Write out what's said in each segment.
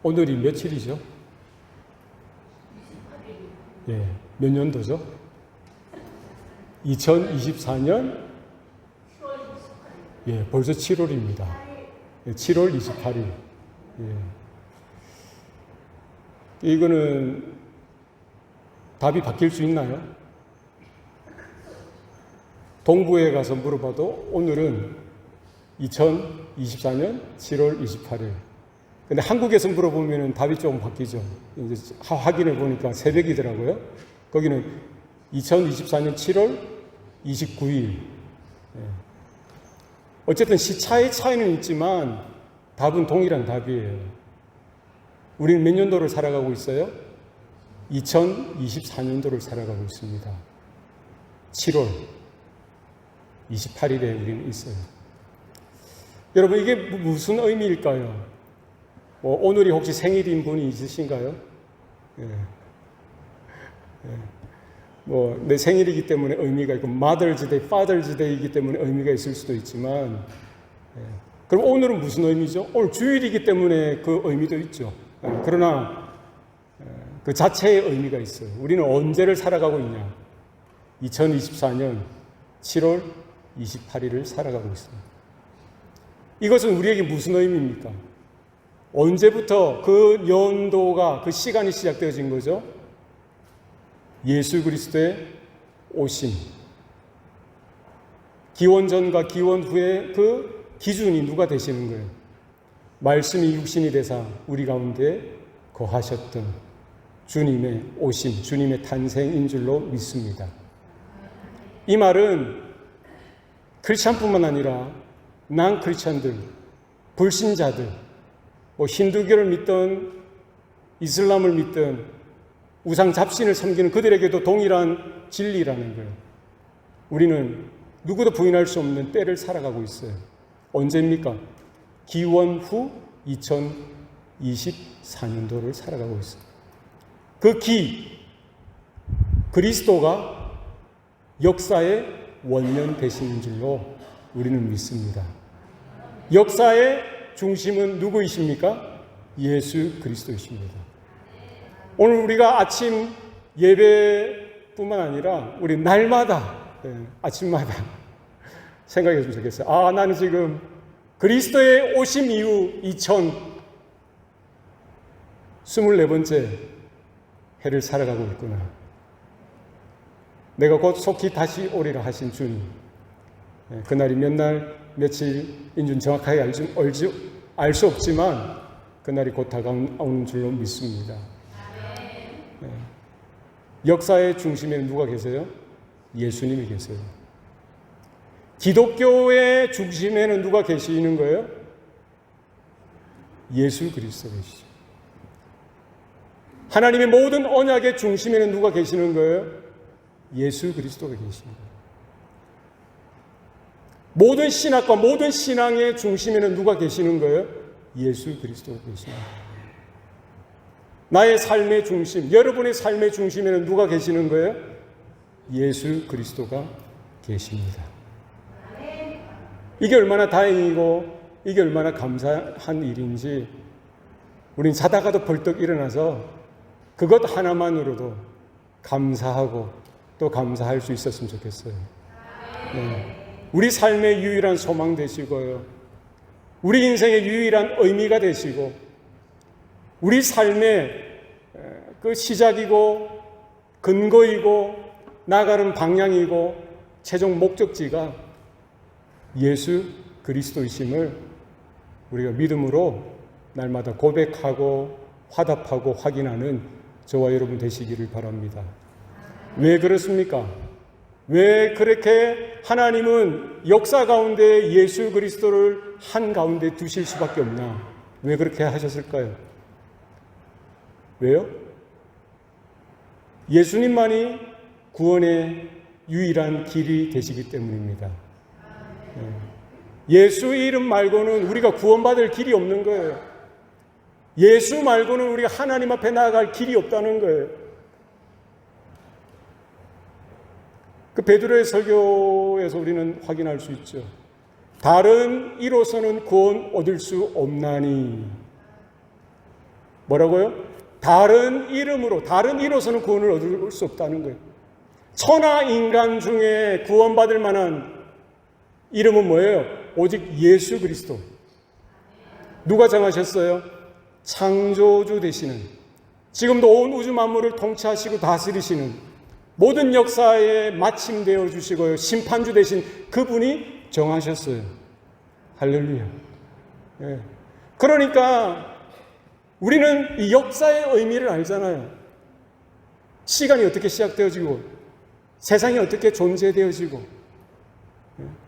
오늘이 며칠이죠? 예, 몇 년도죠? 2024년 예, 벌써 7월입니다. 7월 28일. 예. 이거는 답이 바뀔 수 있나요? 동부에 가서 물어봐도 오늘은 2024년 7월 28일. 근데 한국에서 물어보면 답이 조금 바뀌죠. 이제 확인해 보니까 새벽이더라고요. 거기는 2024년 7월 29일. 어쨌든 시차의 차이는 있지만 답은 동일한 답이에요. 우리는 몇 년도를 살아가고 있어요? 2024년도를 살아가고 있습니다. 7월 28일에 우리는 있어요. 여러분, 이게 무슨 의미일까요? 오늘이 혹시 생일인 분이 있으신가요? 내 생일이기 때문에 의미가 있고, Mother's Day, Father's Day이기 때문에 의미가 있을 수도 있지만, 그럼 오늘은 무슨 의미죠? 오늘 주일이기 때문에 그 의미도 있죠. 그러나 그 자체의 의미가 있어요. 우리는 언제를 살아가고 있냐? 2024년 7월 28일을 살아가고 있습니다. 이것은 우리에게 무슨 의미입니까? 언제부터 그 연도가, 그 시간이 시작되어진 거죠? 예수 그리스도의 오심. 기원 전과 기원 후의 그 기준이 누가 되시는 거예요? 말씀이 육신이 되사 우리 가운데 거하셨던 주님의 오심, 주님의 탄생인 줄로 믿습니다. 이 말은 크리스찬뿐만 아니라 난 크리스찬들, 불신자들, 힌두교를 믿든 이슬람을 믿든 우상 잡신을 섬기는 그들에게도 동일한 진리라는 거예요. 우리는 누구도 부인할 수 없는 때를 살아가고 있어요. 언제입니까? 기원 후 2024년도를 살아가고 있어요. 그 그리스도가 역사의 원년 되시는 줄로 우리는 믿습니다. 역사의 중심은 누구이십니까? 예수 그리스도이십니다. 오늘 우리가 아침 예배뿐만 아니라 우리 날마다 아침마다 생각했으면 좋겠어요. 나는 지금 그리스도의 오심 이후 2024번째 해를 살아가고 있구나. 내가 곧 속히 다시 오리라 하신 주님. 그날이 몇 날, 며칠인 줄 정확하게 알 수 없지만 그날이 곧 다가오는 줄로 믿습니다. 역사의 중심에는 누가 계세요? 예수님이 계세요. 기독교의 중심에는 누가 계시는 거예요? 예수 그리스도 계시죠. 하나님의 모든 언약의 중심에는 누가 계시는 거예요? 예수 그리스도가 계십니다. 모든 신학과 모든 신앙의 중심에는 누가 계시는 거예요? 예수 그리스도가 계십니다. 나의 삶의 중심, 여러분의 삶의 중심에는 누가 계시는 거예요? 예수 그리스도가 계십니다. 이게 얼마나 다행이고 이게 얼마나 감사한 일인지 우린 자다가도 벌떡 일어나서 그것 하나만으로도 감사하고 또 감사할 수 있었으면 좋겠어요. 우리 삶의 유일한 소망 되시고요. 우리 인생의 유일한 의미가 되시고 우리 삶의 그 시작이고 근거이고 나가는 방향이고 최종 목적지가 예수 그리스도이심을 우리가 믿음으로 날마다 고백하고 화답하고 확인하는 저와 여러분 되시기를 바랍니다. 왜 그렇습니까? 왜 그렇게 하나님은 역사 가운데 예수 그리스도를 한가운데 두실 수밖에 없나? 왜 그렇게 하셨을까요? 왜요? 예수님만이 구원의 유일한 길이 되시기 때문입니다. 예수 이름 말고는 우리가 구원받을 길이 없는 거예요. 예수 말고는 우리가 하나님 앞에 나아갈 길이 없다는 거예요. 그 베드로의 설교에서 우리는 확인할 수 있죠. 다른 이로서는 구원 얻을 수 없나니. 뭐라고요? 다른 이름으로, 다른 이로서는 구원을 얻을 수 없다는 거예요. 천하 인간 중에 구원받을 만한 이름은 뭐예요? 오직 예수 그리스도. 누가 정하셨어요? 창조주 되시는, 지금도 온 우주 만물을 통치하시고 다스리시는, 모든 역사에 마침되어 주시고요, 심판주 되신 그분이 정하셨어요. 할렐루야. 예. 그러니까 우리는 이 역사의 의미를 알잖아요. 시간이 어떻게 시작되어지고 세상이 어떻게 존재되어지고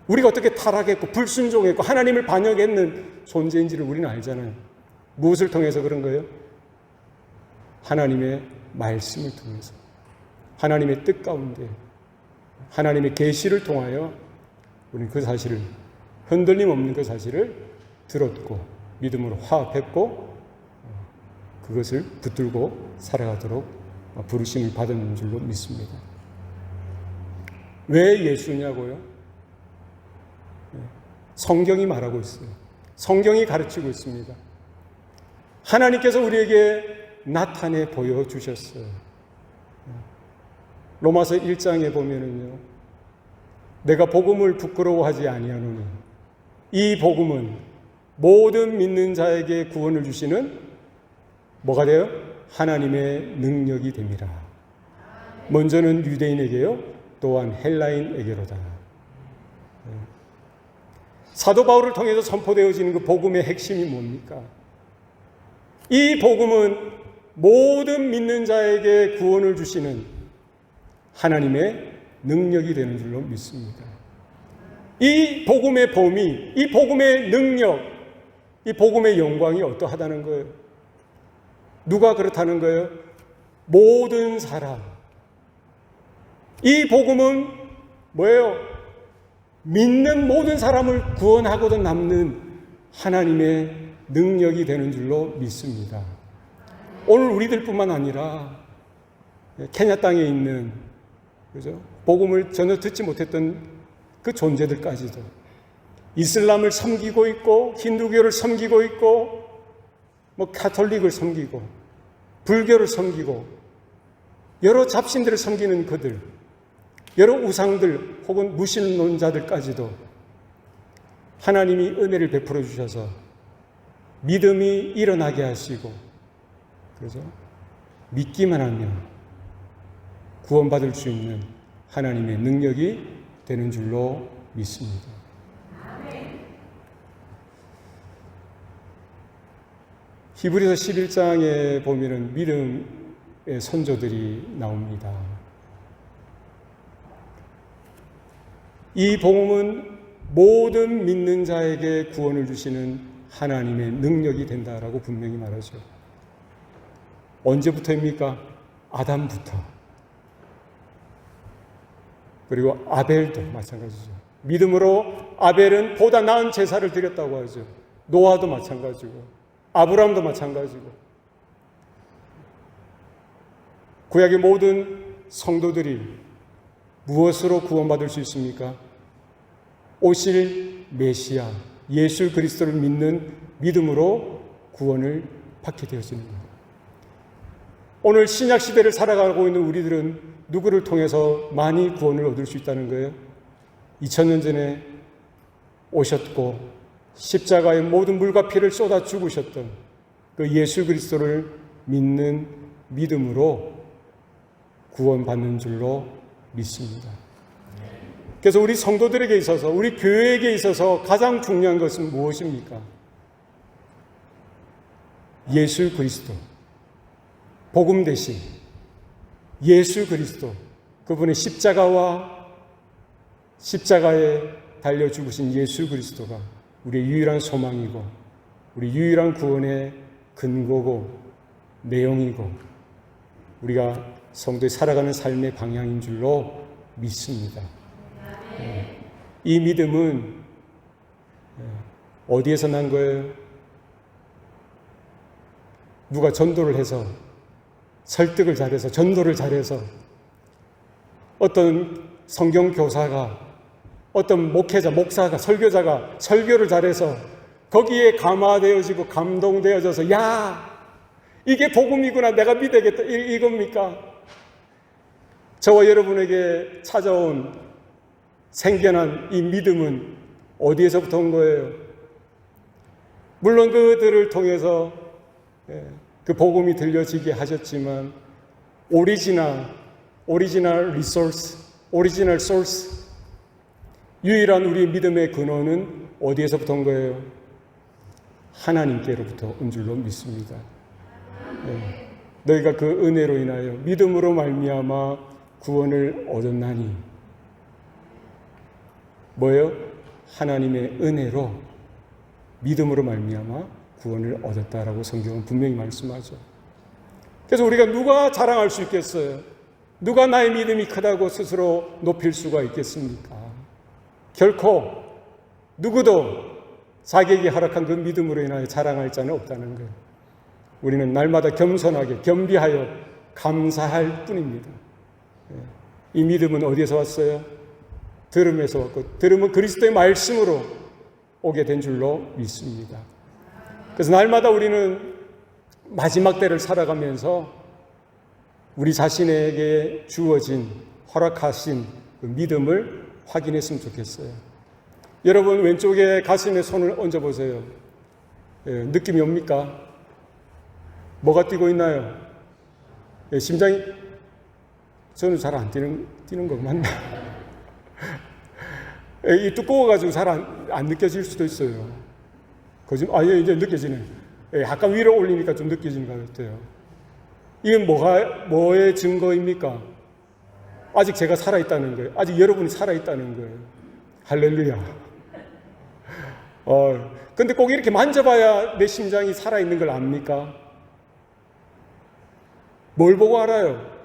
우리가 어떻게 타락했고 불순종했고 하나님을 반역했는 존재인지를 우리는 알잖아요. 무엇을 통해서 그런 거예요? 하나님의 말씀을 통해서, 하나님의 뜻 가운데, 하나님의 계시를 통하여 우리는 그 사실을, 흔들림 없는 그 사실을 들었고 믿음으로 화합했고 그것을 붙들고 살아가도록 부르심을 받은 줄로 믿습니다. 왜 예수냐고요? 성경이 말하고 있어요. 성경이 가르치고 있습니다. 하나님께서 우리에게 나타내 보여주셨어요. 로마서 1장에 보면은요, 내가 복음을 부끄러워하지 아니하노니 이 복음은 모든 믿는 자에게 구원을 주시는 뭐가 돼요? 하나님의 능력이 됩니다. 먼저는 유대인에게요, 또한 헬라인에게로다. 사도 바울을 통해서 선포되어지는 그 복음의 핵심이 뭡니까? 이 복음은 모든 믿는 자에게 구원을 주시는 하나님의 능력이 되는 줄로 믿습니다. 이 복음의 범위, 이 복음의 능력, 이 복음의 영광이 어떠하다는 거예요? 누가 그렇다는 거예요? 모든 사람. 이 복음은 뭐예요? 믿는 모든 사람을 구원하고도 남는 하나님의 능력이 되는 줄로 믿습니다. 오늘 우리들뿐만 아니라 케냐 땅에 있는, 그죠? 복음을 전혀 듣지 못했던 그 존재들까지도, 이슬람을 섬기고 있고 힌두교를 섬기고 있고 가톨릭을 섬기고 불교를 섬기고 여러 잡신들을 섬기는 그들, 여러 우상들 혹은 무신론자들까지도 하나님이 은혜를 베풀어 주셔서 믿음이 일어나게 하시고, 그래서 믿기만 하면 구원받을 수 있는 하나님의 능력이 되는 줄로 믿습니다. 히브리서 11장에 보면은 믿음의 선조들이 나옵니다. 이 복음은 모든 믿는 자에게 구원을 주시는 하나님의 능력이 된다라고 분명히 말하죠. 언제부터입니까? 아담부터. 그리고 아벨도 마찬가지죠. 믿음으로 아벨은 보다 나은 제사를 드렸다고 하죠. 노아도 마찬가지고 아브라함도 마찬가지고, 구약의 모든 성도들이 무엇으로 구원받을 수 있습니까? 오실 메시아 예수 그리스도를 믿는 믿음으로 구원을 받게 되어지는 겁니다. 오늘 신약 시대를 살아가고 있는 우리들은 누구를 통해서 많이 구원을 얻을 수 있다는 거예요? 2000년 전에 오셨고 십자가에 모든 물과 피를 쏟아 죽으셨던 그 예수 그리스도를 믿는 믿음으로 구원받는 줄로 믿습니다. 그래서 우리 성도들에게 있어서, 우리 교회에게 있어서 가장 중요한 것은 무엇입니까? 예수 그리스도, 복음 대신 예수 그리스도, 그분의 십자가와 십자가에 달려 죽으신 예수 그리스도가 우리의 유일한 소망이고 우리 유일한 구원의 근거고 내용이고 우리가 성도의 살아가는 삶의 방향인 줄로 믿습니다. 이 믿음은 어디에서 난 거예요? 누가 전도를 해서, 설득을 잘해서, 전도를 잘해서, 어떤 성경 교사가, 어떤 목회자, 목사가, 설교자가 설교를 잘해서 거기에 감화되어지고 감동되어져서, 야, 이게 복음이구나, 내가 믿어야겠다, 이겁니까? 저와 여러분에게 찾아온 생겨난 이 믿음은 어디에서부터 온 거예요? 물론 그들을 통해서 그 복음이 들려지게 하셨지만 오리지널 리소스, 오리지널 소스, 유일한 우리의 믿음의 근원은 어디에서부터 온 거예요? 하나님께로부터 온 줄로 믿습니다. 너희가 그 은혜로 인하여 믿음으로 말미암아 구원을 얻었나니, 뭐예요? 하나님의 은혜로 믿음으로 말미암아 구원을 얻었다라고 성경은 분명히 말씀하죠. 그래서 우리가 누가 자랑할 수 있겠어요? 누가 나의 믿음이 크다고 스스로 높일 수가 있겠습니까? 결코 누구도 자기에게 허락한 그 믿음으로 인하여 자랑할 자는 없다는 거예요. 우리는 날마다 겸손하게 겸비하여 감사할 뿐입니다. 이 믿음은 어디에서 왔어요? 들음에서 왔고, 들음은 그리스도의 말씀으로 오게 된 줄로 믿습니다. 그래서 날마다 우리는 마지막 때를 살아가면서 우리 자신에게 주어진, 허락하신 그 믿음을 확인했으면 좋겠어요. 여러분, 왼쪽에 가슴에 손을 얹어보세요. 느낌이 옵니까? 뭐가 뛰고 있나요? 심장이, 저는 잘 안 뛰는 거 맞나? 이 두꺼워가지고 잘 안 느껴질 수도 있어요. 이제 느껴지네. 약간 위로 올리니까 좀 느껴지는 것 같아요. 이건 뭐의 증거입니까? 아직 제가 살아있다는 거예요. 아직 여러분이 살아있다는 거예요. 할렐루야. 근데 꼭 이렇게 만져봐야 내 심장이 살아있는 걸 압니까? 뭘 보고 알아요?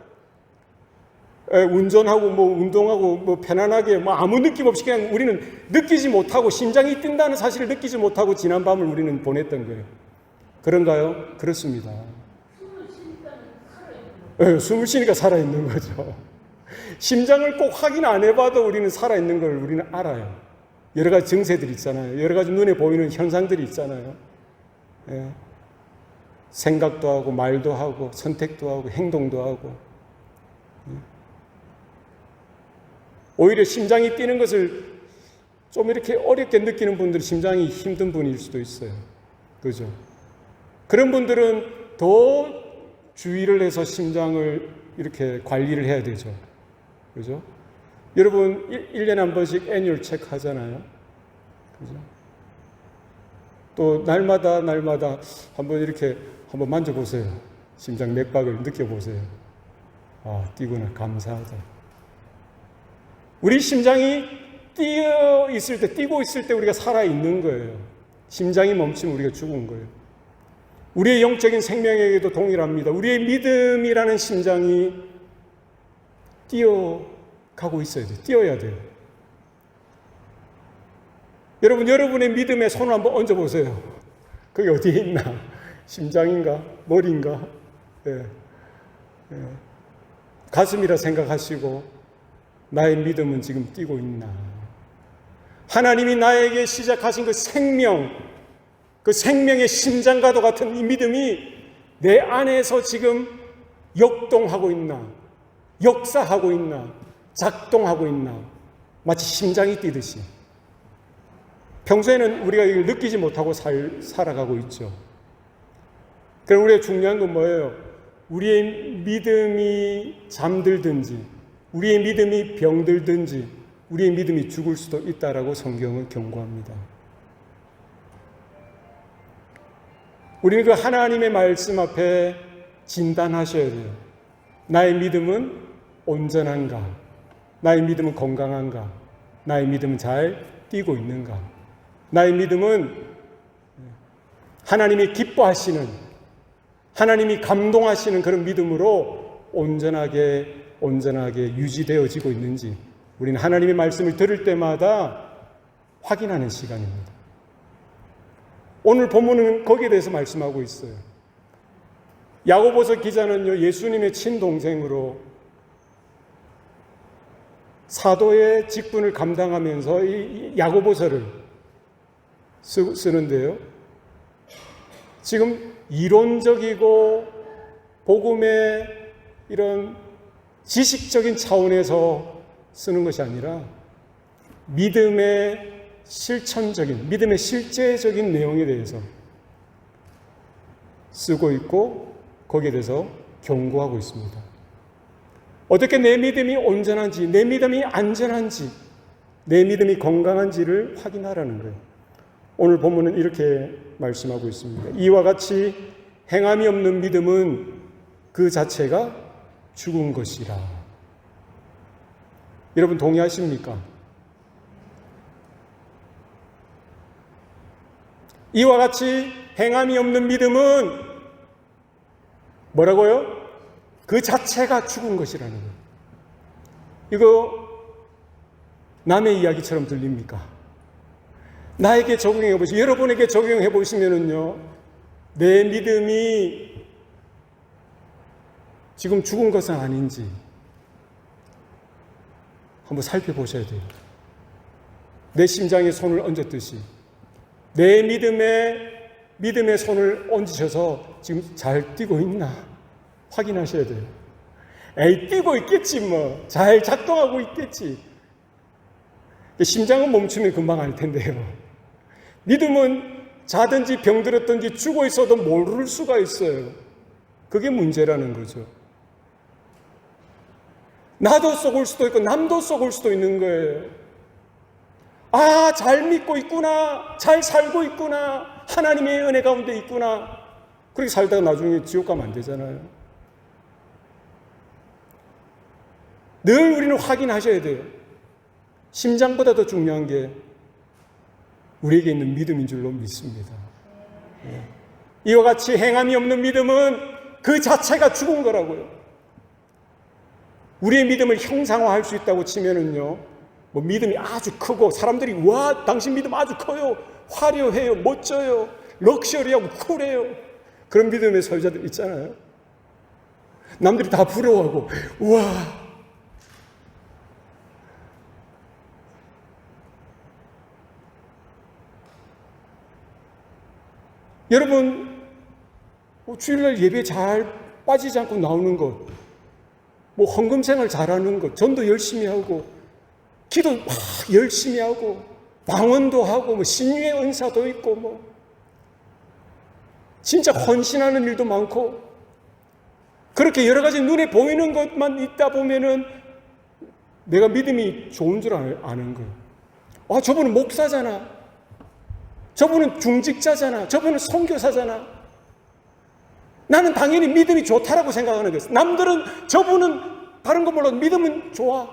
운전하고 운동하고 편안하게 아무 느낌 없이 그냥 우리는 느끼지 못하고, 심장이 뛴다는 사실을 느끼지 못하고 지난 밤을 우리는 보냈던 거예요. 그런가요? 그렇습니다. 숨을 쉬니까 살아있는 거죠. 심장을 꼭 확인 안 해봐도 우리는 살아있는 걸 우리는 알아요. 여러 가지 증세들이 있잖아요. 여러 가지 눈에 보이는 현상들이 있잖아요. 생각도 하고 말도 하고 선택도 하고 행동도 하고. 오히려 심장이 뛰는 것을 좀 이렇게 어렵게 느끼는 분들은 심장이 힘든 분일 수도 있어요. 그죠? 그런 분들은 더 주의를 해서 심장을 이렇게 관리를 해야 되죠. 그죠? 여러분, 1년에 한 번씩 애뉴얼 체크 하잖아요. 그죠? 또 날마다 한번 이렇게 한번 만져보세요. 심장 맥박을 느껴보세요. 뛰구나, 감사하다. 우리 심장이 뛰고 있을 때 우리가 살아있는 거예요. 심장이 멈추면 우리가 죽은 거예요. 우리의 영적인 생명에게도 동일합니다. 우리의 믿음이라는 심장이 뛰어가고 있어야 돼요. 뛰어야 돼요. 여러분, 여러분의 믿음에 손을 한번 얹어보세요. 그게 어디에 있나? 심장인가? 머리인가? 가슴이라 생각하시고, 나의 믿음은 지금 뛰고 있나? 하나님이 나에게 시작하신 그 생명, 그 생명의 심장과도 같은 이 믿음이 내 안에서 지금 역동하고 있나? 역사하고 있나? 작동하고 있나? 마치 심장이 뛰듯이. 평소에는 우리가 이걸 느끼지 못하고 살아가고 있죠. 그럼 우리의 중요한 건 뭐예요? 우리의 믿음이 잠들든지, 우리의 믿음이 병들든지, 우리의 믿음이 죽을 수도 있다라고 성경은 경고합니다. 우리는 그 하나님의 말씀 앞에 진단하셔야 돼요. 나의 믿음은 온전한가? 나의 믿음은 건강한가? 나의 믿음은 잘 뛰고 있는가? 나의 믿음은 하나님이 기뻐하시는, 하나님이 감동하시는 그런 믿음으로 온전하게 유지되어지고 있는지 우리는 하나님의 말씀을 들을 때마다 확인하는 시간입니다. 오늘 본문은 거기에 대해서 말씀하고 있어요. 야고보서 기자는요, 예수님의 친동생으로 사도의 직분을 감당하면서 이 야고보서를 쓰는데요. 지금 이론적이고 복음의 이런 지식적인 차원에서 쓰는 것이 아니라 믿음의 실천적인, 믿음의 실제적인 내용에 대해서 쓰고 있고 거기에 대해서 경고하고 있습니다. 어떻게 내 믿음이 온전한지, 내 믿음이 안전한지, 내 믿음이 건강한지를 확인하라는 거예요. 오늘 본문은 이렇게 말씀하고 있습니다. 이와 같이 행함이 없는 믿음은 그 자체가 죽은 것이라. 여러분 동의하십니까? 이와 같이 행함이 없는 믿음은 뭐라고요? 그 자체가 죽은 것이라는 거예요. 이거 남의 이야기처럼 들립니까? 나에게 적용해 보시고 여러분에게 적용해 보시면은요, 내 믿음이 지금 죽은 것은 아닌지 한번 살펴보셔야 돼요. 내 심장에 손을 얹었듯이 내 믿음의 손을 얹으셔서 지금 잘 뛰고 있나 확인하셔야 돼요. 에이, 뛰고 있겠지 뭐. 잘 작동하고 있겠지. 심장은 멈추면 금방 알 텐데요. 믿음은 자든지 병들었든지 죽어 있어도 모를 수가 있어요. 그게 문제라는 거죠. 나도 속을 수도 있고 남도 속을 수도 있는 거예요. 아, 잘 믿고 있구나. 잘 살고 있구나. 하나님의 은혜 가운데 있구나. 그렇게 살다가 나중에 지옥 가면 안 되잖아요. 늘 우리는 확인하셔야 돼요. 심장보다 더 중요한 게 우리에게 있는 믿음인 줄로 믿습니다. 이와 같이 행함이 없는 믿음은 그 자체가 죽은 거라고요. 우리의 믿음을 형상화할 수 있다고 치면은요, 뭐 믿음이 아주 크고 사람들이 와, 당신 믿음 아주 커요, 화려해요, 멋져요, 럭셔리하고 쿨해요. 그런 믿음의 소유자들 있잖아요. 남들이 다 부러워하고 와. 여러분, 주일날 예배 잘 빠지지 않고 나오는 것, 뭐 헌금생활 잘하는 것, 전도 열심히 하고, 기도 막 열심히 하고, 방언도 하고, 뭐 신유의 은사도 있고, 뭐 진짜 헌신하는 일도 많고, 그렇게 여러 가지 눈에 보이는 것만 있다 보면은 내가 믿음이 좋은 줄 아는 거예요. 아, 저분은 목사잖아. 저분은 중직자잖아. 저분은 선교사잖아. 나는 당연히 믿음이 좋다라고 생각하는 거예요. 남들은 저분은 다른 거 몰라도 믿음은 좋아.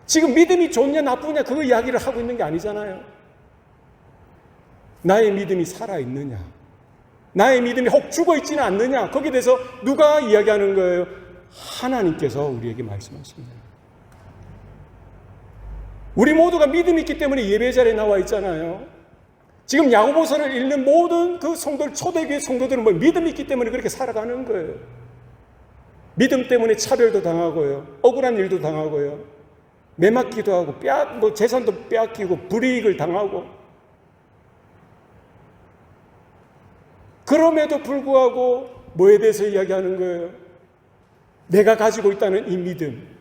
지금 믿음이 좋냐 나쁘냐 그거 이야기를 하고 있는 게 아니잖아요. 나의 믿음이 살아있느냐, 나의 믿음이 혹 죽어있지는 않느냐, 거기에 대해서 누가 이야기하는 거예요? 하나님께서 우리에게 말씀하십니다. 우리 모두가 믿음이 있기 때문에 예배 자리에 나와 있잖아요. 지금 야고보서를 읽는 모든 그 성도들, 초대교회 성도들은 뭐 믿음이 있기 때문에 그렇게 살아가는 거예요. 믿음 때문에 차별도 당하고요, 억울한 일도 당하고요, 매맞기도 하고, 뭐 재산도 빼앗기고, 불이익을 당하고. 그럼에도 불구하고 뭐에 대해서 이야기하는 거예요? 내가 가지고 있다는 이 믿음,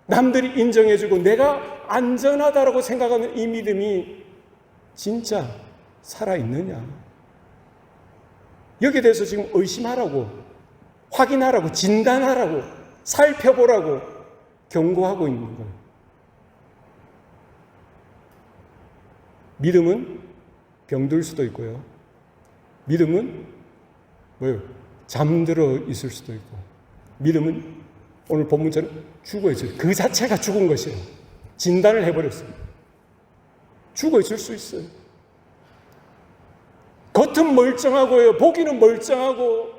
남들이 인정해주고 내가 안전하다라고 생각하는 이 믿음이 진짜 살아있느냐? 여기에 대해서 지금 의심하라고, 확인하라고, 진단하라고, 살펴보라고 경고하고 있는 거예요. 믿음은 병들 수도 있고요, 믿음은 뭐예요? 잠들어 있을 수도 있고, 믿음은 오늘 본문처럼 죽어 있어요. 그 자체가 죽은 것이에요. 진단을 해버렸어요. 죽어 있을 수 있어요. 겉은 멀쩡하고요, 보기는 멀쩡하고,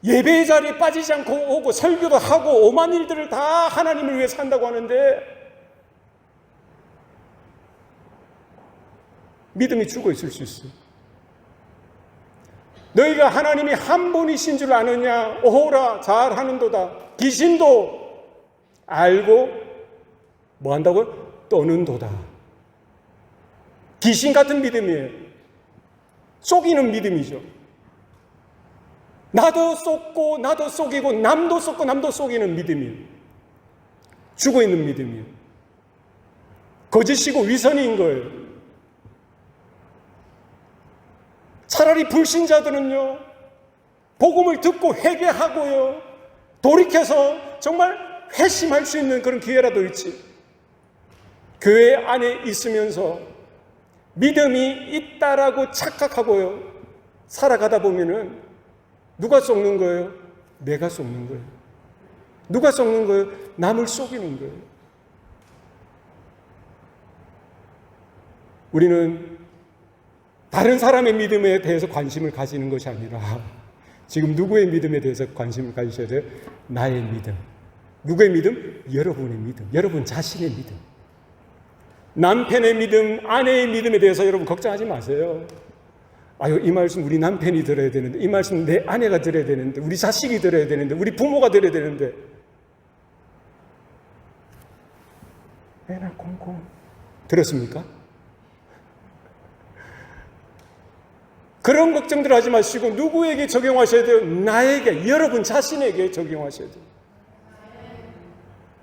예배 자리에 빠지지 않고 오고, 설교도 하고, 오만 일들을 다 하나님을 위해 산다고 하는데 믿음이 죽어 있을 수 있어요. 너희가 하나님이 한 분이신 줄 아느냐? 오호라, 잘하는도다. 귀신도 알고 뭐 한다고요? 떠는도다. 귀신 같은 믿음이에요. 속이는 믿음이죠. 나도 쏟고 나도 속이고 남도 쏟고 남도 속이는 믿음이에요. 죽어 있는 믿음이에요. 거짓이고 위선인 거예요. 차라리 불신자들은요, 복음을 듣고 회개하고요, 돌이켜서 정말 회심할 수 있는 그런 기회라도 있지, 교회 안에 있으면서 믿음이 있다라고 착각하고요 살아가다 보면은 누가 속는 거예요? 내가 속는 거예요. 누가 속는 거예요? 남을 속이는 거예요. 우리는 다른 사람의 믿음에 대해서 관심을 가지는 것이 아니라 지금 누구의 믿음에 대해서 관심을 가지셔야 돼요? 나의 믿음. 누구의 믿음? 여러분의 믿음. 여러분 자신의 믿음. 남편의 믿음, 아내의 믿음에 대해서 여러분 걱정하지 마세요. 아유, 이 말씀 우리 남편이 들어야 되는데, 이 말씀 내 아내가 들어야 되는데, 우리 자식이 들어야 되는데, 우리 부모가 들어야 되는데. 애나 콩콩. 들었습니까? 그런 걱정들 하지 마시고 누구에게 적용하셔야 돼요? 나에게, 여러분 자신에게 적용하셔야 돼요.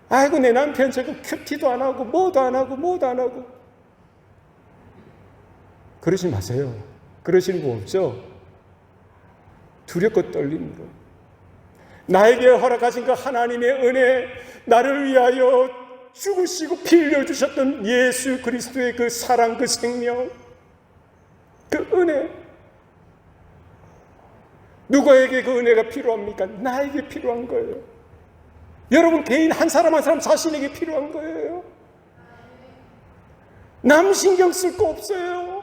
아이고, 내 남편 저거 큐티도 안 하고 뭐도 안 하고 뭐도 안 하고. 그러지 마세요. 그러시는 거 없죠? 두렵고 떨리는 거. 나에게 허락하신 그 하나님의 은혜, 나를 위하여 죽으시고 피 흘려주셨던 예수 그리스도의 그 사랑, 그 생명, 그 은혜. 누구에게 그 은혜가 필요합니까? 나에게 필요한 거예요. 여러분 개인 한 사람 한 사람 자신에게 필요한 거예요. 남 신경 쓸 거 없어요.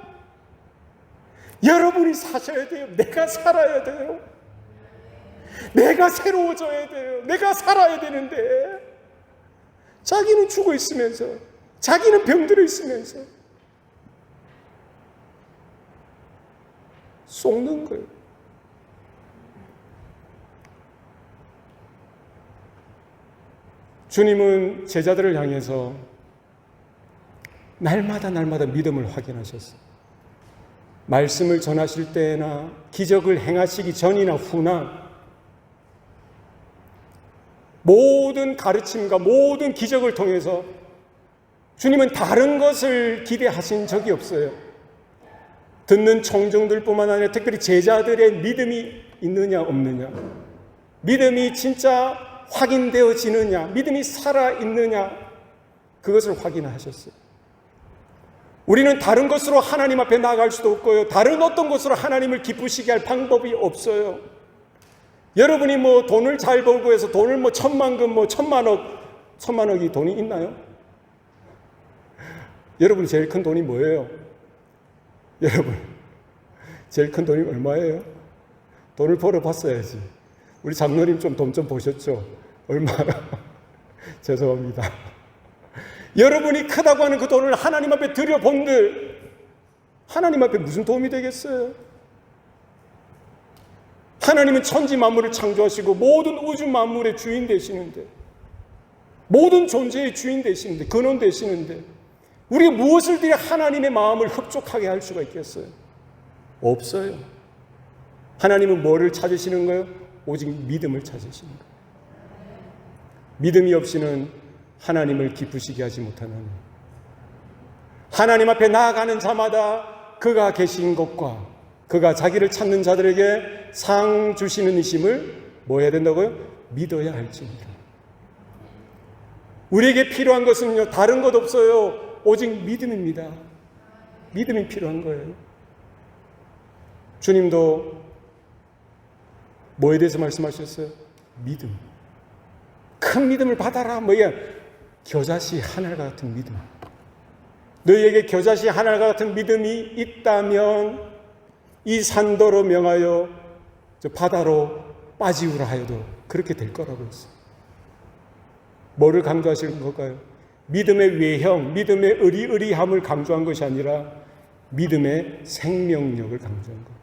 여러분이 사셔야 돼요. 내가 살아야 돼요. 내가 새로워져야 돼요. 내가 살아야 되는데 자기는 죽어 있으면서, 자기는 병들어 있으면서 속는 거예요. 주님은 제자들을 향해서 날마다 믿음을 확인하셨어요. 말씀을 전하실 때나 기적을 행하시기 전이나 후나 모든 가르침과 모든 기적을 통해서 주님은 다른 것을 기대하신 적이 없어요. 듣는 청중들뿐만 아니라 특별히 제자들의 믿음이 있느냐 없느냐, 믿음이 진짜 확인되어지느냐, 믿음이 살아있느냐, 그것을 확인하셨어요. 우리는 다른 것으로 하나님 앞에 나아갈 수도 없고요, 다른 어떤 것으로 하나님을 기쁘시게 할 방법이 없어요. 여러분이 뭐 돈을 잘 벌고 해서 돈을 뭐 1,000만금, 뭐 1,000만억이 돈이 있나요? 여러분 제일 큰 돈이 뭐예요? 여러분 제일 큰 돈이 얼마예요? 돈을 벌어봤어야지. 우리 장로님 좀 돈 좀 보셨죠? 얼마나? 죄송합니다. 여러분이 크다고 하는 그 돈을 하나님 앞에 들여본들 하나님 앞에 무슨 도움이 되겠어요? 하나님은 천지 만물을 창조하시고 모든 우주 만물의 주인 되시는데, 모든 존재의 주인 되시는데, 근원 되시는데 우리가 무엇을 드려 하나님의 마음을 흡족하게 할 수가 있겠어요? 없어요. 하나님은 뭐를 찾으시는 거예요? 오직 믿음을 찾으시는 거예요. 믿음이 없이는 하나님을 기쁘시게 하지 못하는, 하나님 앞에 나아가는 자마다 그가 계신 것과 그가 자기를 찾는 자들에게 상 주시는 이심을 뭐 해야 된다고요? 믿어야 할지니라. 우리에게 필요한 것은요, 다른 것 없어요. 오직 믿음입니다. 믿음이 필요한 거예요. 주님도 뭐에 대해서 말씀하셨어요? 믿음. 큰 믿음을 받아라. 뭐야? 겨자씨 하늘과 같은 믿음. 너희에게 겨자씨 하늘과 같은 믿음이 있다면 이 산더러 명하여 저 바다로 빠지우라 하여도 그렇게 될 거라고 했어요. 뭐를 강조하시는 걸까요? 믿음의 외형, 믿음의 의리의리함을 강조한 것이 아니라 믿음의 생명력을 강조한 거예요.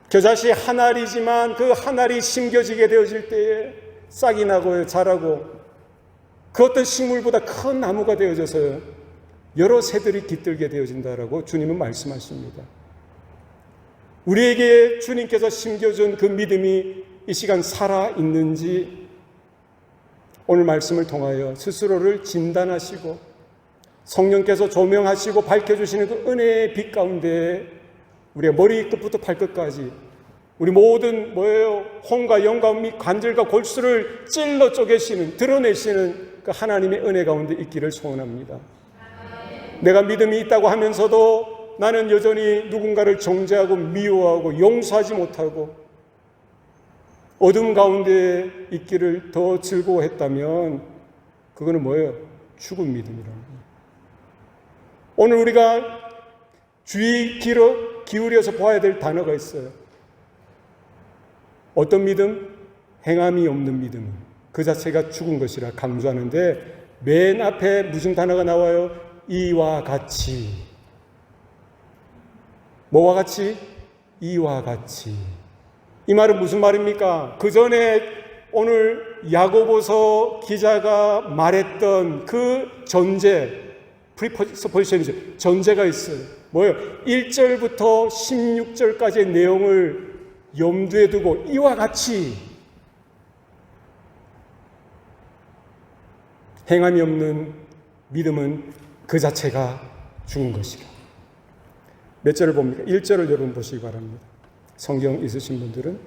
겨자씨 한 알이지만 그 한 알이 심겨지게 되어질 때에 싹이 나고 자라고 그 어떤 식물보다 큰 나무가 되어져서요, 여러 새들이 깃들게 되어진다라고 주님은 말씀하십니다. 우리에게 주님께서 심겨준 그 믿음이 이 시간 살아있는지 오늘 말씀을 통하여 스스로를 진단하시고 성령께서 조명하시고 밝혀주시는 그 은혜의 빛 가운데 우리의 머리끝부터 발끝까지 우리 모든 혼과 영과 및 관절과 골수를 찔러 쪼개시는 드러내시는 그 하나님의 은혜 가운데 있기를 소원합니다. 내가 믿음이 있다고 하면서도 나는 여전히 누군가를 정죄하고 미워하고 용서하지 못하고 어둠 가운데 있기를 더 즐거워했다면 그거는 죽은 믿음이라는 거예요. 오늘 우리가 주의 기울여서 봐야 될 단어가 있어요. 어떤 믿음? 행함이 없는 믿음. 그 자체가 죽은 것이라 강조하는데 맨 앞에 무슨 단어가 나와요? 이와 같이. 뭐와 같이? 이와 같이. 이 말은 무슨 말입니까? 그 전에 오늘 야고보서 기자가 말했던 그 전제, 프리포지션이죠. 전제가 있어요. 1절부터 16절까지의 내용을 염두에 두고 이와 같이 행함이 없는 믿음은 그 자체가 죽은 것이라. 몇 절을 봅니까? 1절을 여러분 보시기 바랍니다. 성경 있으신 분들은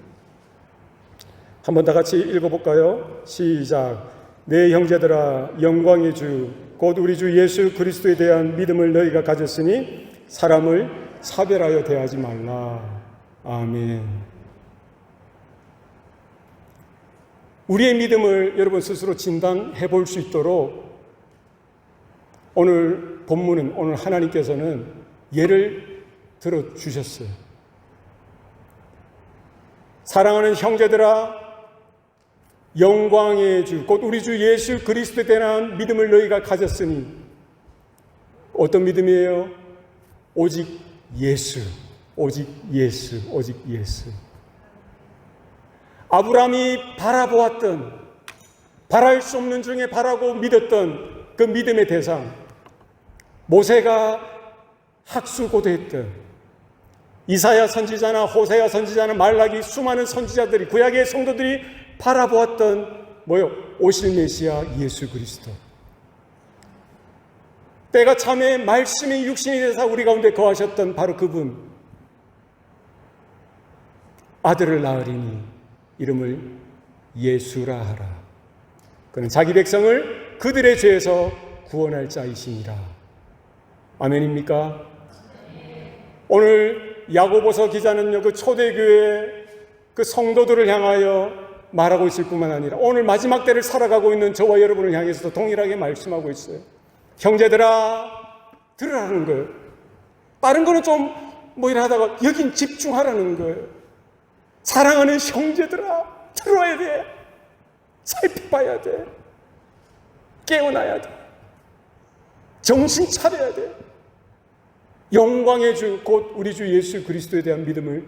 한번 다 같이 읽어볼까요? 시작. 내 형제들아, 영광의 주 곧 우리 주 예수 그리스도에 대한 믿음을 너희가 가졌으니 사람을 차별하여 대하지 말라. 아멘. 우리의 믿음을 여러분 스스로 진단해 볼 수 있도록 오늘 본문은, 오늘 하나님께서는 예를 들어 주셨어요. 사랑하는 형제들아, 영광의 주, 곧 우리 주 예수 그리스도에 대한 믿음을 너희가 가졌으니, 어떤 믿음이에요? 오직 예수, 오직 예수, 오직 예수. 아브라함이 바라보았던, 바랄 수 없는 중에 바라고 믿었던 그 믿음의 대상, 모세가 학술고대했던 이사야 선지자나 호세야 선지자나 말라기 수많은 선지자들이, 구약의 성도들이 바라보았던 오실 메시아 예수 그리스도. 때가 참에 말씀이 육신이 되사 우리 가운데 거하셨던 바로 그분. 아들을 낳으리니 이름을 예수라 하라. 그는 자기 백성을 그들의 죄에서 구원할 자이시니라. 아멘입니까? 오늘 야고보서 기자는요, 그 초대교회 그 성도들을 향하여 말하고 있을 뿐만 아니라 오늘 마지막 때를 살아가고 있는 저와 여러분을 향해서도 동일하게 말씀하고 있어요. 형제들아, 들으라는 거예요. 다른 거는 좀 이래 하다가 여긴 집중하라는 거예요. 사랑하는 형제들아, 들어야 돼. 살펴봐야 돼. 깨어나야 돼. 정신 차려야 돼. 영광의 주, 곧 우리 주 예수 그리스도에 대한 믿음을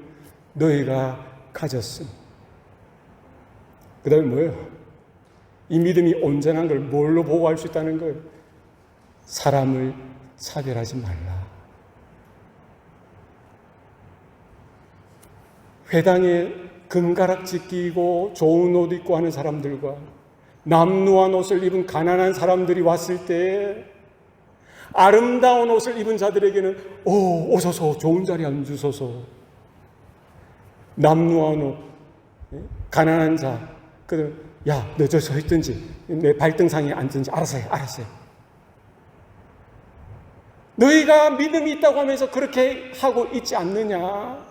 너희가 가졌음. 그 다음에 뭐예요? 이 믿음이 온전한 걸 뭘로 보고할 수 있다는 거예요? 사람을 차별하지 말라. 회당에 금가락지 끼고 좋은 옷 입고 하는 사람들과 남루한 옷을 입은 가난한 사람들이 왔을 때 아름다운 옷을 입은 자들에게는 오소서, 좋은 자리에 앉으소서. 남루한 옷, 가난한 자, 야, 너 저 서 있든지 내 발등상에 앉든지 알아서 해. 너희가 믿음이 있다고 하면서 그렇게 하고 있지 않느냐?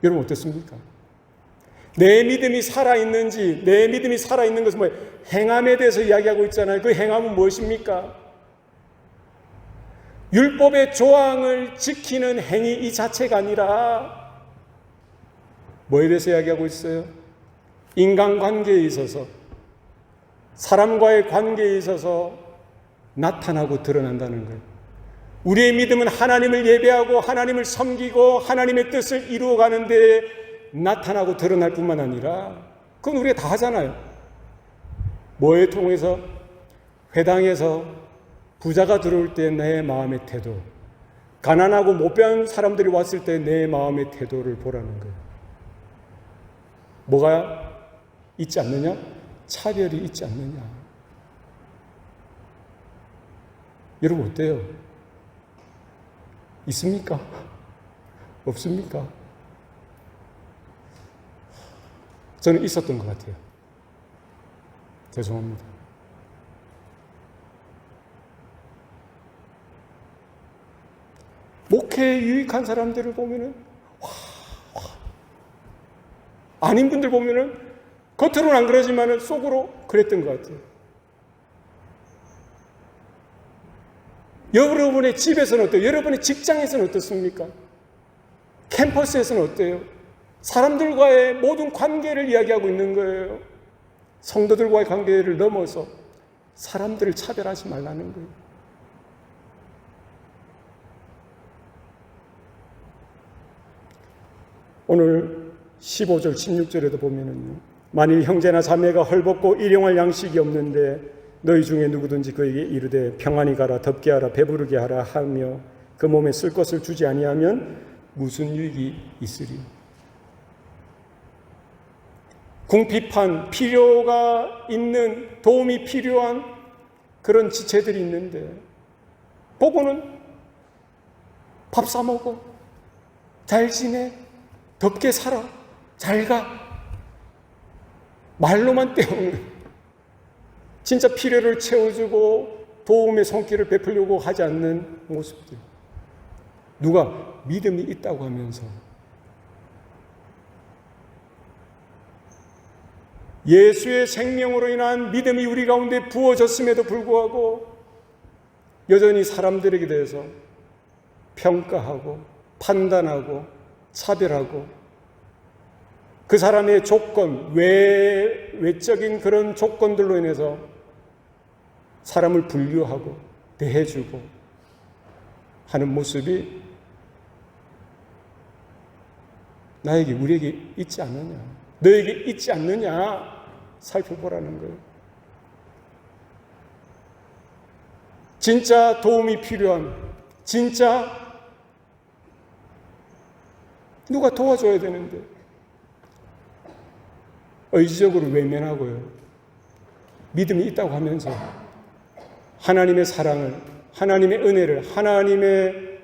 여러분 어떻습니까? 내 믿음이 살아있는지, 내 믿음이 살아있는 것은 뭐예요? 행함에 대해서 이야기하고 있잖아요. 그 행함은 무엇입니까? 율법의 조항을 지키는 행위 이 자체가 아니라 뭐에 대해서 이야기하고 있어요? 인간관계에 있어서, 사람과의 관계에 있어서 나타나고 드러난다는 거예요. 우리의 믿음은 하나님을 예배하고 하나님을 섬기고 하나님의 뜻을 이루어가는 데 나타나고 드러날 뿐만 아니라, 그건 우리가 다 하잖아요. 뭐에 통해서? 회당에서 부자가 들어올 때 내 마음의 태도, 가난하고 못 배운 사람들이 왔을 때 내 마음의 태도를 보라는 거예요. 뭐가 있지 않느냐? 차별이 있지 않느냐? 여러분 어때요? 있습니까? 없습니까? 저는 있었던 것 같아요. 죄송합니다. 목회에 유익한 사람들을 보면은 아닌 분들 보면은 겉으로는 안 그러지만은 속으로 그랬던 것 같아요. 여러분의 집에서는 어때요? 여러분의 직장에서는 어떻습니까? 캠퍼스에서는 어때요? 사람들과의 모든 관계를 이야기하고 있는 거예요. 성도들과의 관계를 넘어서 사람들을 차별하지 말라는 거예요. 오늘 15절, 16절에도 보면은요. 만일 형제나 자매가 헐벗고 일용할 양식이 없는데 너희 중에 누구든지 그에게 이르되 평안히 가라, 덥게 하라, 배부르게 하라 하며 그 몸에 쓸 것을 주지 아니하면 무슨 유익이 있으리? 궁핍한, 필요가 있는, 도움이 필요한 그런 지체들이 있는데 보고는 밥 사 먹어, 잘 지내, 덥게 살아, 잘 가, 말로만 때우는, 진짜 필요를 채워주고 도움의 손길을 베풀려고 하지 않는 모습들. 누가 믿음이 있다고 하면서 예수의 생명으로 인한 믿음이 우리 가운데 부어졌음에도 불구하고 여전히 사람들에게 대해서 평가하고 판단하고 차별하고 그 사람의 조건, 외적인 그런 조건들로 인해서 사람을 분류하고 대해주고 하는 모습이 나에게, 우리에게 있지 않느냐, 너에게 있지 않느냐 살펴보라는 거예요. 진짜 도움이 필요한, 진짜 누가 도와줘야 되는데 의지적으로 외면하고요. 믿음이 있다고 하면서 하나님의 사랑을, 하나님의 은혜를, 하나님의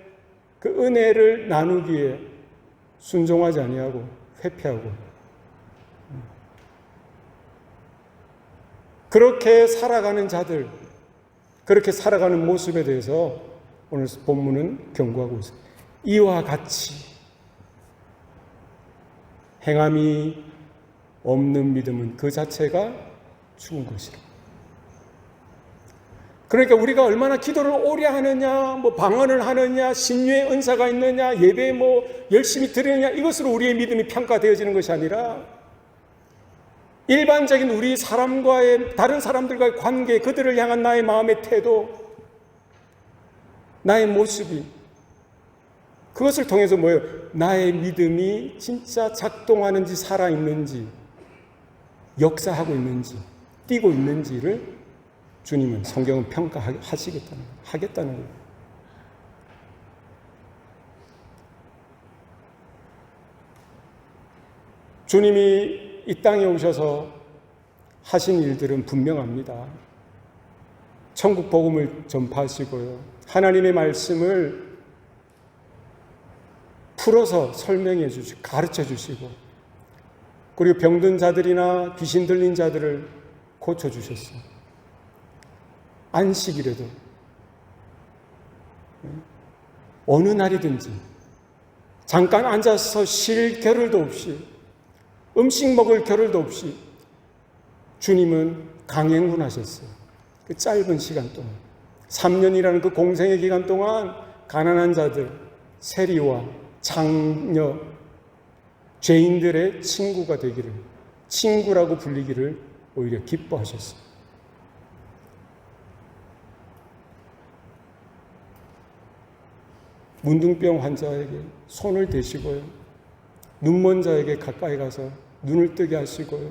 그 은혜를 나누기에 순종하지 아니하고 회피하고 그렇게 살아가는 자들, 그렇게 살아가는 모습에 대해서 오늘 본문은 경고하고 있습니다. 이와 같이 행함이 없는 믿음은 그 자체가 죽은 것이라. 그러니까 우리가 얼마나 기도를 오래 하느냐, 뭐 방언을 하느냐, 신유의 은사가 있느냐, 예배에 뭐 열심히 드리느냐, 이것으로 우리의 믿음이 평가되어지는 것이 아니라 일반적인 우리 사람과의, 다른 사람들과의 관계, 그들을 향한 나의 마음의 태도, 나의 모습이, 그것을 통해서 뭐예요? 나의 믿음이 진짜 작동하는지, 살아있는지, 역사하고 있는지, 뛰고 있는지를 주님은, 성경은 하겠다는 거예요. 주님이 이 땅에 오셔서 하신 일들은 분명합니다. 천국 복음을 전파하시고요. 하나님의 말씀을 풀어서 설명해 주시고 가르쳐 주시고, 그리고 병든 자들이나 귀신 들린 자들을 고쳐 주셨어요. 안식이라도 어느 날이든지 잠깐 앉아서 쉴 겨를도 없이, 음식 먹을 겨를도 없이 주님은 강행군하셨어요. 그 짧은 시간 동안, 3년이라는 그 공생의 기간 동안 가난한 자들, 세리와 장녀, 죄인들의 친구가 되기를, 친구라고 불리기를 오히려 기뻐하셨어요. 문둥병 환자에게 손을 대시고요. 눈먼 자에게 가까이 가서 눈을 뜨게 하시고요.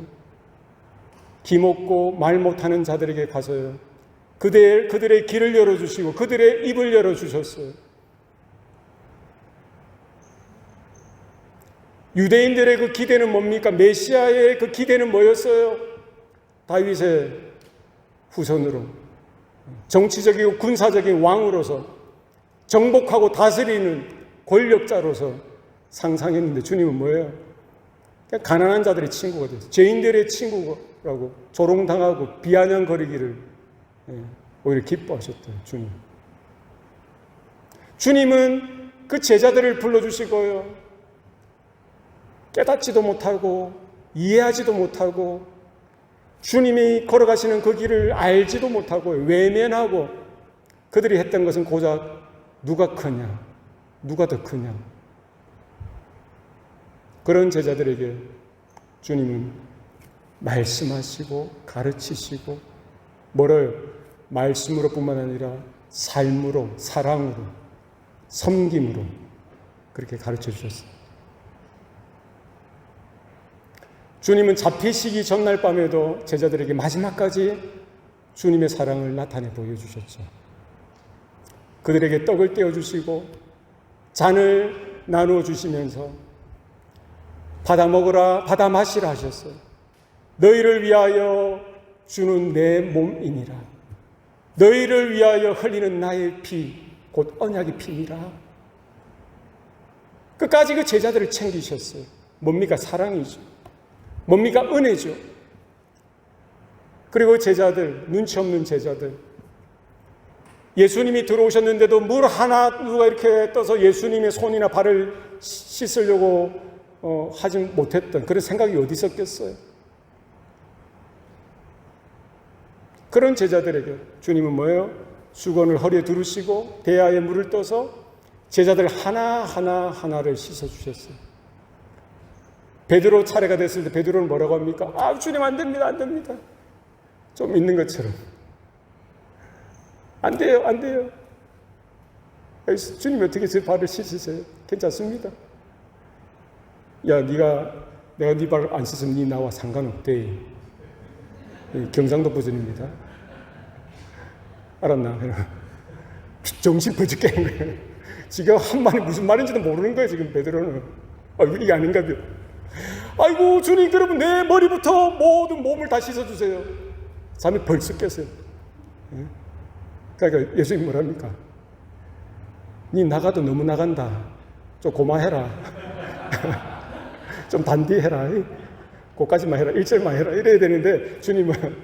기먹고 말 못하는 자들에게 가서요. 그들의 길을 열어주시고 그들의 입을 열어주셨어요. 유대인들의 그 기대는 뭡니까? 메시아의 그 기대는 뭐였어요? 다윗의 후손으로, 정치적이고 군사적인 왕으로서, 정복하고 다스리는 권력자로서 상상했는데 주님은 뭐예요? 그냥 가난한 자들의 친구가 됐어요. 죄인들의 친구라고 조롱당하고 비아냥거리기를 오히려 기뻐하셨대요. 주님은 그 제자들을 불러주시고요, 깨닫지도 못하고 이해하지도 못하고 주님이 걸어가시는 그 길을 알지도 못하고 외면하고 그들이 했던 것은 고작 누가 크냐, 누가 더 크냐, 그런 제자들에게 주님은 말씀하시고 가르치시고 뭐를 말씀으로 뿐만 아니라 삶으로, 사랑으로, 섬김으로 그렇게 가르쳐 주셨어요. 주님은 잡히시기 전날 밤에도 제자들에게 마지막까지 주님의 사랑을 나타내 보여주셨죠. 그들에게 떡을 떼어주시고 잔을 나누어 주시면서 받아 먹으라, 받아 마시라 하셨어요. 너희를 위하여 주는 내 몸이니라. 너희를 위하여 흘리는 나의 피, 곧 언약의 피니라. 끝까지 그 제자들을 챙기셨어요. 뭡니까? 사랑이죠. 뭡니까? 은혜죠. 그리고 제자들, 눈치 없는 제자들, 예수님이 들어오셨는데도 물 하나 누가 이렇게 떠서 예수님의 손이나 발을 씻으려고 하지 못했던 그런 생각이 어디 있었겠어요? 그런 제자들에게 주님은 뭐예요? 수건을 허리에 두르시고 대야에 물을 떠서 제자들 하나를 씻어주셨어요. 베드로 차례가 됐을 때 베드로는 뭐라고 합니까? 아, 주님 안 됩니다, 안 됩니다. 좀 있는 것처럼. 안 돼요, 안 돼요. 주님이 어떻게 제 발을 씻으세요? 괜찮습니다. 야, 내가 네 발을 안 씻으면 네 나와 상관없대. 경상도 버전입니다. 알았나? 정신 퍼지게 하는 거예요. 지금 한 말이 무슨 말인지도 모르는 거예요, 지금 베드로는. 이게 아닌가 봐요. 아이고, 주님, 그러면 내 머리부터 모든 몸을 다 씻어주세요. 잠이 벌써 깼어요. 그러니까 예수님이 뭐랍니까? 니 나가도 너무 나간다. 좀 고마해라. 좀 단디해라. 그까지만 해라. 1절만 해라. 이래야 되는데 주님은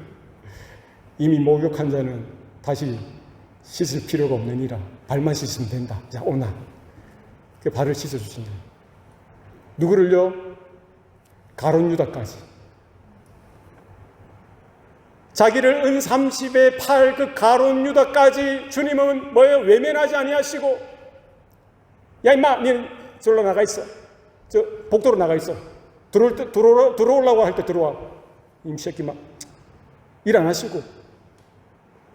이미 목욕한 자는 다시 씻을 필요가 없느니라. 발만 씻으면 된다. 자, 오나. 그 발을 씻어주신다. 누구를요? 가룟 유다까지. 자기를 은 30에 팔 그 가룟 유다까지 주님은 뭐예요? 외면하지 아니하시고, 야 임마, 니는 저로 나가 있어. 저 복도로 나가 있어. 들어오려고 할 때 들어와. 이 새끼 막 일 안 하시고,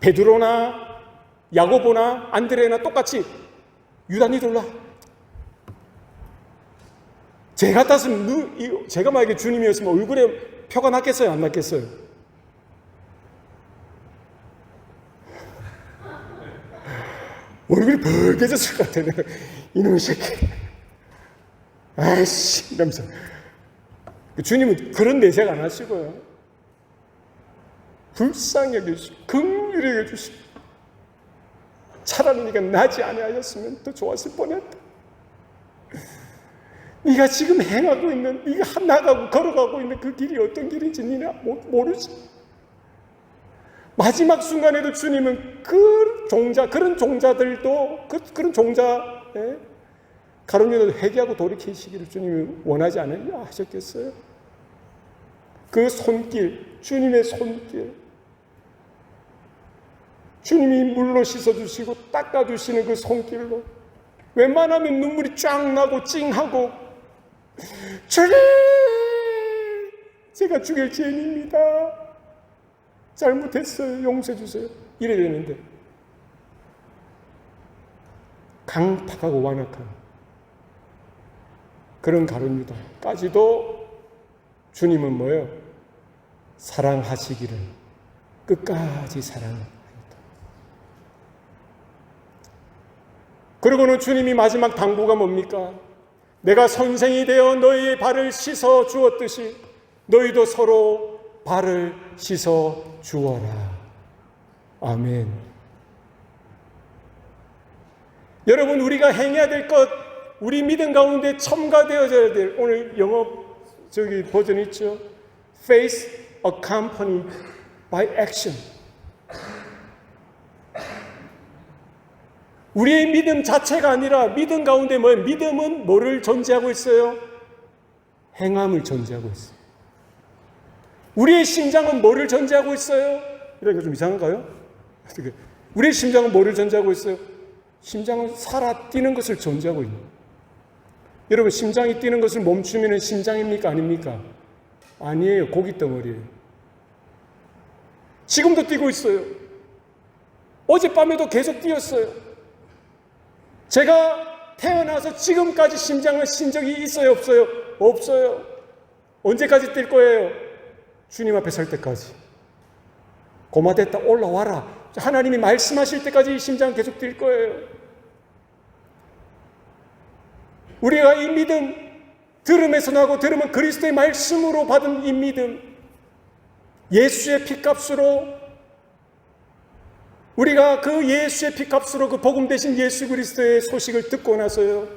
베드로나 야고보나 안드레나 똑같이 유다 니들 올라. 제 같았으면 제가 만약에 주님이었으면 얼굴에 표가 났겠어요, 안 났겠어요? 얼굴이 벌개졌을 것 같아요. 이놈의 새끼. 아이씨, 이러면서. 주님은 그런 내색 안 하시고요. 불쌍히 여겨주시고, 긍휼히 여겨주시고, 차라리 네가 나지 아니하였으면 더 좋았을 뻔했다. 네가 지금 행하고 있는, 네가 나가고 걸어가고 있는 그 길이 어떤 길인지 니네 모르지. 마지막 순간에도 주님은 그런 종자들도, 그런 종자, 가룟 유다도 회개하고 돌이키시기를 주님이 원하지 않으려 하셨겠어요? 그 손길, 주님의 손길, 주님이 물로 씻어주시고 닦아주시는 그 손길로 웬만하면 눈물이 쫙 나고 찡하고, 주님, 제가 죽일 죄인입니다. 잘못했어요. 용서해 주세요. 이래야 되는데 강팍하고 완악한 그런 가룟 유다까지도 주님은 뭐예요? 사랑하시기를, 끝까지 사랑하였다. 그리고는 주님이 마지막 당부가 뭡니까? 내가 선생이 되어 너희의 발을 씻어 주었듯이 너희도 서로 발을 씻어 주어라. 아멘. 여러분, 우리가 행해야 될 것, 우리 믿음 가운데 첨가되어져야 될, 오늘 영어 버전 있죠? Faith accompanied by action. 우리의 믿음 자체가 아니라 믿음 가운데 뭐예요? 믿음은 뭐를 전제하고 있어요? 행함을 전제하고 있어요. 우리의 심장은 뭐를 전제하고 있어요? 이러니까 좀 이상한가요? 우리의 심장은 뭐를 전제하고 있어요? 심장은 살아 뛰는 것을 전제하고 있는 거예요. 여러분, 심장이 뛰는 것을 멈추면 심장입니까? 아닙니까? 아니에요. 고깃덩어리예요. 지금도 뛰고 있어요. 어젯밤에도 계속 뛰었어요. 제가 태어나서 지금까지 심장을 쉰 적이 있어요? 없어요? 없어요. 언제까지 뛸 거예요? 주님 앞에 설 때까지. 고마됐다, 올라와라. 하나님이 말씀하실 때까지 이 심장 계속 뛸 거예요. 우리가 이 믿음, 들음에서 나고 들으면 그리스도의 말씀으로 받은 이 믿음, 예수의 피값으로, 우리가 그 예수의 피값으로 그 복음 대신 예수 그리스도의 소식을 듣고 나서요,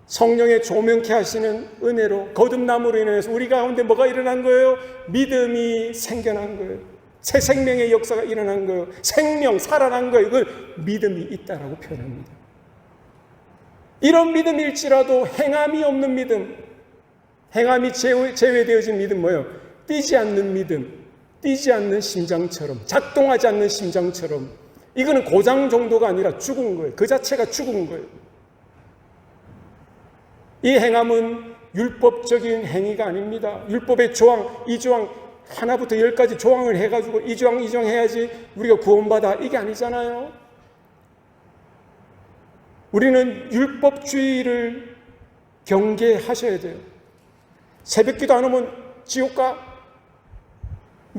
성령의 조명케 하시는 은혜로, 거듭남으로 인해서 우리 가운데 뭐가 일어난 거예요? 믿음이 생겨난 거예요. 새 생명의 역사가 일어난 거예요. 생명, 살아난 거예요. 이걸 믿음이 있다라고 표현합니다. 이런 믿음일지라도 행함이 없는 믿음, 행함이 제외되어진 믿음 뭐예요? 뛰지 않는 믿음, 뛰지 않는 심장처럼, 작동하지 않는 심장처럼. 이거는 고장 정도가 아니라 죽은 거예요. 그 자체가 죽은 거예요. 이 행함은 율법적인 행위가 아닙니다. 율법의 조항, 이 조항 하나부터 10까지 조항을 해가지고 이 조항 해야지 우리가 구원받아, 이게 아니잖아요. 우리는 율법주의를 경계하셔야 돼요. 새벽기도 안 오면 지옥 가?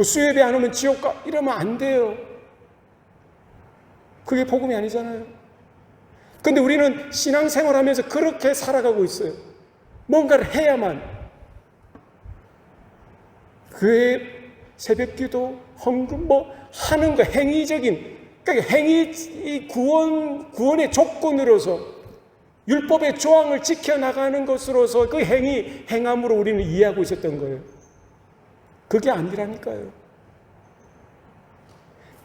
수요예배 안 오면 지옥 가? 이러면 안 돼요. 그게 복음이 아니잖아요. 근데 우리는 신앙생활하면서 그렇게 살아가고 있어요. 뭔가를 해야만. 교회 새벽기도, 헌금 하는 거, 행위적인, 그러니까 행위, 구원의 조건으로서, 율법의 조항을 지켜나가는 것으로서 그 행함으로 우리는 이해하고 있었던 거예요. 그게 아니라니까요.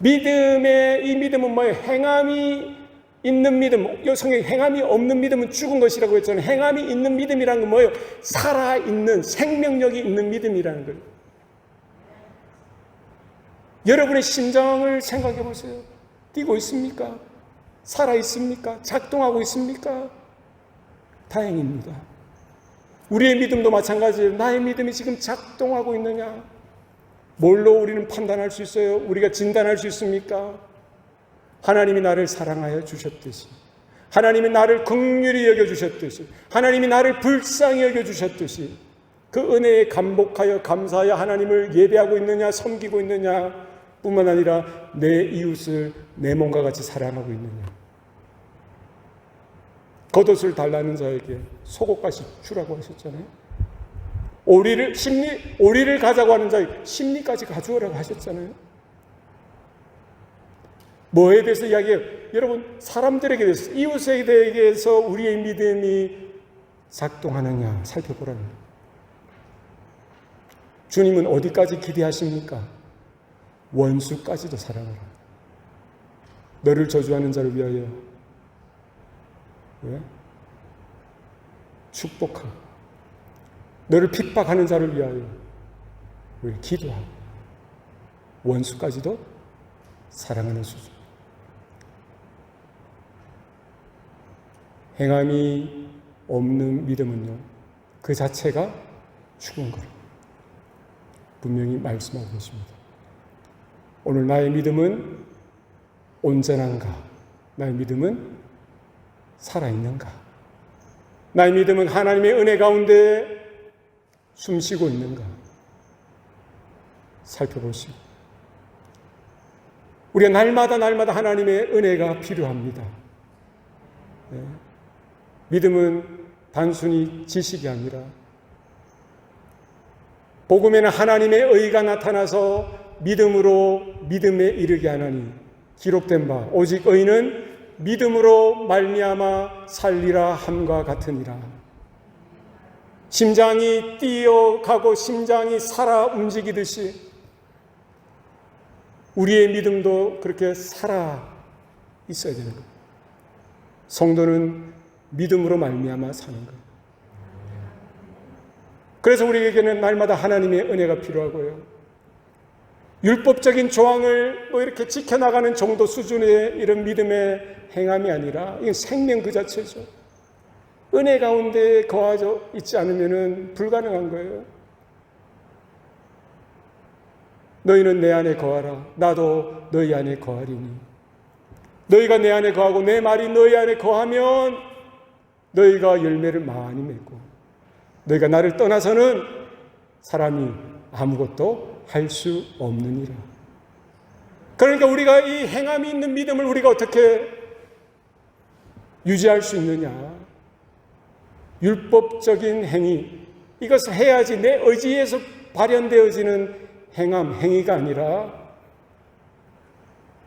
이 믿음은 뭐예요? 행함이 있는 믿음. 성경에 행함이 없는 믿음은 죽은 것이라고 했잖아요. 행함이 있는 믿음이라는 건 뭐예요? 살아있는, 생명력이 있는 믿음이라는 거예요. 여러분의 심장을 생각해 보세요. 뛰고 있습니까? 살아 있습니까? 작동하고 있습니까? 다행입니다. 우리의 믿음도 마찬가지예요. 나의 믿음이 지금 작동하고 있느냐? 뭘로 우리는 판단할 수 있어요? 우리가 진단할 수 있습니까? 하나님이 나를 사랑하여 주셨듯이, 하나님이 나를 긍휼히 여겨주셨듯이, 하나님이 나를 불쌍히 여겨주셨듯이 그 은혜에 감복하여 감사하여 하나님을 예배하고 있느냐, 섬기고 있느냐, 뿐만 아니라 내 이웃을 내 몸과 같이 사랑하고 있느냐. 겉옷을 달라는 자에게 속옷까지 주라고 하셨잖아요. 오리를 가자고 하는 자에게 심리까지 가져오라고 하셨잖아요. 뭐에 대해서 이야기해요? 여러분, 사람들에게 대해서, 이웃에 대해서 우리의 믿음이 작동하느냐 살펴보라는 거예요. 주님은 어디까지 기대하십니까? 원수까지도 사랑하라. 너를 저주하는 자를 위하여 왜? 축복하고, 너를 핍박하는 자를 위하여 왜? 기도하고, 원수까지도 사랑하는 수준. 행함이 없는 믿음은요, 그 자체가 죽은 거라고 분명히 말씀하고 계십니다. 오늘 나의 믿음은 온전한가? 나의 믿음은 살아있는가? 나의 믿음은 하나님의 은혜 가운데 숨쉬고 있는가? 살펴보시고, 우리가 날마다 하나님의 은혜가 필요합니다. 네. 믿음은 단순히 지식이 아니라 복음에는 하나님의 의가 나타나서 믿음으로 믿음에 이르게 하나니 기록된 바 오직 의는 믿음으로 말미암아 살리라 함과 같으니라. 심장이 뛰어가고 심장이 살아 움직이듯이 우리의 믿음도 그렇게 살아 있어야 되는 거예요. 성도는 믿음으로 말미암아 사는 거예요. 그래서 우리에게는 날마다 하나님의 은혜가 필요하고요. 율법적인 조항을 이렇게 지켜나가는 정도 수준의 이런 믿음의 행함이 아니라 이건 생명 그 자체죠. 은혜 가운데 거하져 있지 않으면 불가능한 거예요. 너희는 내 안에 거하라. 나도 너희 안에 거하리니. 너희가 내 안에 거하고 내 말이 너희 안에 거하면 너희가 열매를 많이 맺고 너희가 나를 떠나서는 사람이 아무것도 할 수 없느니라. 그러니까 우리가 이 행함이 있는 믿음을 우리가 어떻게 유지할 수 있느냐. 율법적인 행위, 이것을 해야지 내 의지에서 발현되어지는 행함, 행위가 아니라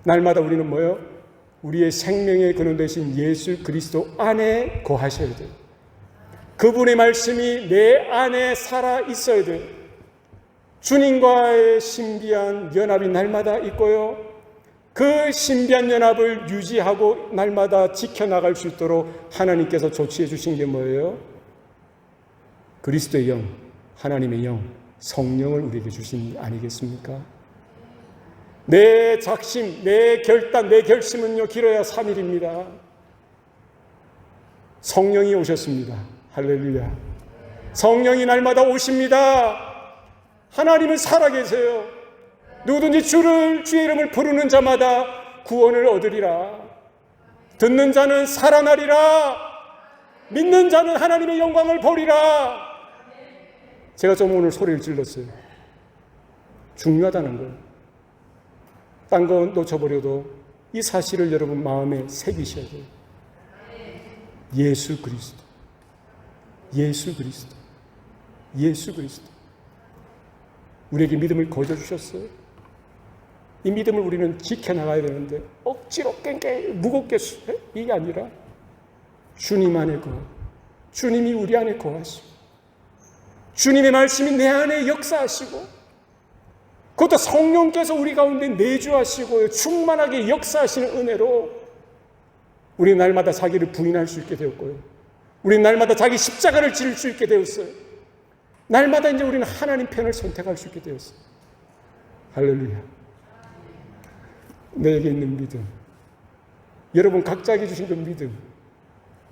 날마다 우리는 뭐예요? 우리의 생명의 근원 되신 예수 그리스도 안에 거하셔야 돼요. 그분의 말씀이 내 안에 살아 있어야 돼요. 주님과의 신비한 연합이 날마다 있고요. 그 신비한 연합을 유지하고 날마다 지켜나갈 수 있도록 하나님께서 조치해 주신 게 뭐예요? 그리스도의 영, 하나님의 영, 성령을 우리에게 주신 게 아니겠습니까? 내 작심, 내 결단, 내 결심은요 길어야 3일입니다. 성령이 오셨습니다. 할렐루야. 성령이 날마다 오십니다. 하나님은 살아계세요. 누구든지 주의 이름을 부르는 자마다 구원을 얻으리라. 듣는 자는 살아나리라. 믿는 자는 하나님의 영광을 보리라. 제가 좀 오늘 소리를 질렀어요. 중요하다는 거예요. 딴 거 놓쳐버려도 이 사실을 여러분 마음에 새기셔야 돼요. 예수 그리스도, 예수 그리스도, 예수 그리스도. 우리에게 믿음을 거저 주셨어요. 이 믿음을 우리는 지켜나가야 되는데 억지로 깽깽 무겁게 이게 아니라 주님 안에 거하고 주님이 우리 안에 거하시고 주님의 말씀이 내 안에 역사하시고 그것도 성령께서 우리 가운데 내주하시고 충만하게 역사하시는 은혜로 우리 날마다 자기를 부인할 수 있게 되었고요. 우리 날마다 자기 십자가를 질 수 있게 되었어요. 날마다 이제 우리는 하나님 편을 선택할 수 있게 되었어요. 할렐루야. 내게 있는 믿음, 여러분 각자에게 주신 그 믿음,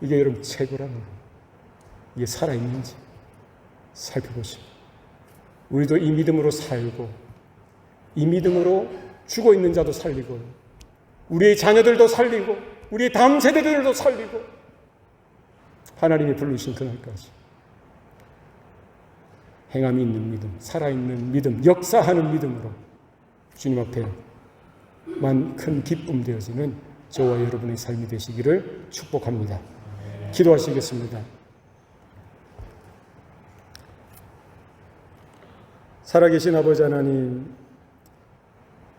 이게 여러분 최고라는 거예요. 이게 살아있는지 살펴보시고 우리도 이 믿음으로 살고 이 믿음으로 죽어 있는 자도 살리고 우리의 자녀들도 살리고 우리의 다음 세대들도 살리고 하나님이 부르신 그날까지 행함이 있는 믿음, 살아있는 믿음, 역사하는 믿음으로 주님 앞에만 큰 기쁨 되어지는 저와 여러분의 삶이 되시기를 축복합니다. 기도하시겠습니다. 살아계신 아버지 하나님,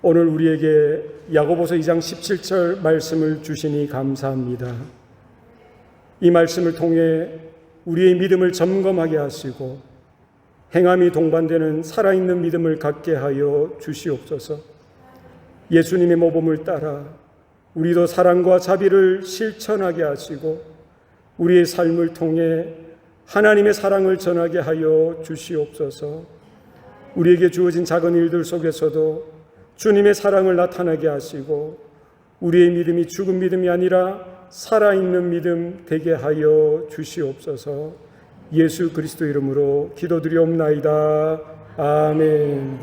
오늘 우리에게 야고보서 2장 17절 말씀을 주시니 감사합니다. 이 말씀을 통해 우리의 믿음을 점검하게 하시고 행함이 동반되는 살아있는 믿음을 갖게 하여 주시옵소서. 예수님의 모범을 따라 우리도 사랑과 자비를 실천하게 하시고 우리의 삶을 통해 하나님의 사랑을 전하게 하여 주시옵소서. 우리에게 주어진 작은 일들 속에서도 주님의 사랑을 나타나게 하시고 우리의 믿음이 죽은 믿음이 아니라 살아있는 믿음 되게 하여 주시옵소서. 예수 그리스도 이름으로 기도드리옵나이다. 아멘.